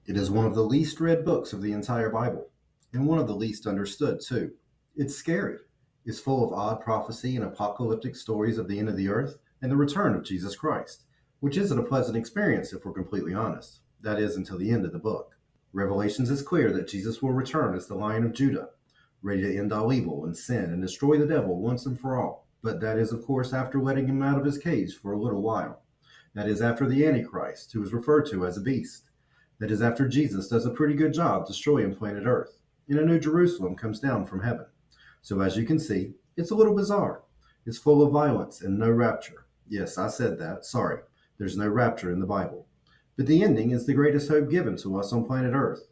It is one of the least read books of the entire Bible, and one of the least understood, too. It's scary. It's full of odd prophecy and apocalyptic stories of the end of the earth and the return of Jesus Christ, which isn't a pleasant experience if we're completely honest. That is, until the end of the book. Revelations is clear that Jesus will return as the Lion of Judah, ready to end all evil and sin and destroy the devil once and for all. But that is, of course, after letting him out of his cage for a little while. That is after the Antichrist, who is referred to as a beast. That is after Jesus does a pretty good job destroying planet Earth, and a new Jerusalem comes down from heaven. So as you can see, it's a little bizarre. It's full of violence and no rapture. Yes, I said that. Sorry. There's no rapture in the Bible. But the ending is the greatest hope given to us on planet Earth.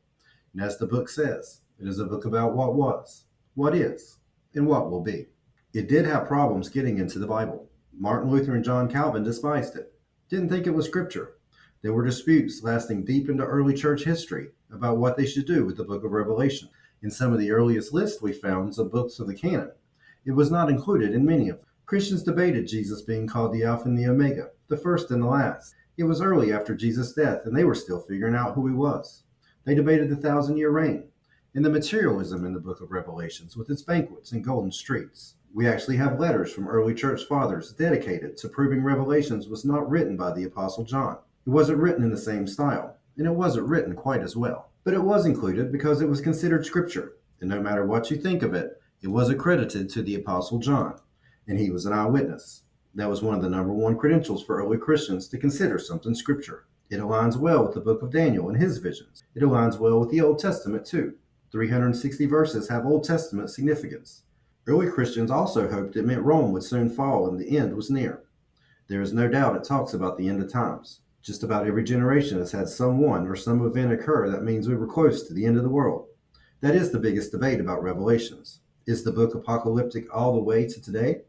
And as the book says, it is a book about what was, what is, and what will be. It did have problems getting into the Bible. Martin Luther and John Calvin despised it, didn't think it was scripture. There were disputes lasting deep into early church history about what they should do with the book of Revelation. In some of the earliest lists we found of books of the canon, it was not included in many of them. Christians debated Jesus being called the Alpha and the Omega, the first and the last. It was early after Jesus' death, and they were still figuring out who he was. They debated the 1,000-year reign and the materialism in the book of Revelations with its banquets and golden streets. We actually have letters from early church fathers dedicated to proving Revelations was not written by the Apostle John. It wasn't written in the same style, and it wasn't written quite as well. But it was included because it was considered scripture, and no matter what you think of it, it was accredited to the Apostle John, and he was an eyewitness. That was one of the number one credentials for early Christians to consider something scripture. It aligns well with the book of Daniel and his visions. It aligns well with the Old Testament too. 360 verses have Old Testament significance. Early Christians also hoped it meant Rome would soon fall and the end was near. There is no doubt it talks about the end of times. Just about every generation has had someone or some event occur that means we were close to the end of the world. That is the biggest debate about Revelations. Is the book apocalyptic all the way to today?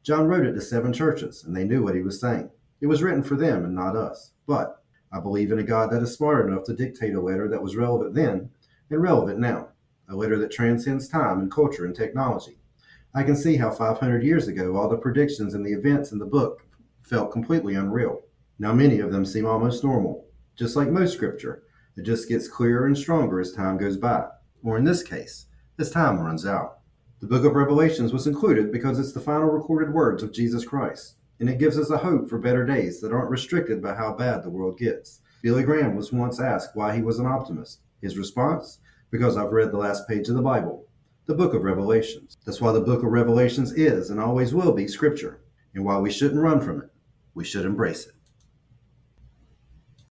John wrote it to 7 churches, and they knew what he was saying. It was written for them and not us. But I believe in a God that is smart enough to dictate a letter that was relevant then and relevant now, a letter that transcends time and culture and technology. I can see how 500 years ago all the predictions and the events in the book felt completely unreal. Now many of them seem almost normal. Just like most scripture, it just gets clearer and stronger as time goes by, or in this case, as time runs out. The book of Revelations was included because it's the final recorded words of Jesus Christ, and it gives us a hope for better days that aren't restricted by how bad the world gets. Billy Graham was once asked why he was an optimist. His response? Because I've read the last page of the Bible, the book of Revelations. That's why the book of Revelations is and always will be scripture, and while we shouldn't run from it, we should embrace it.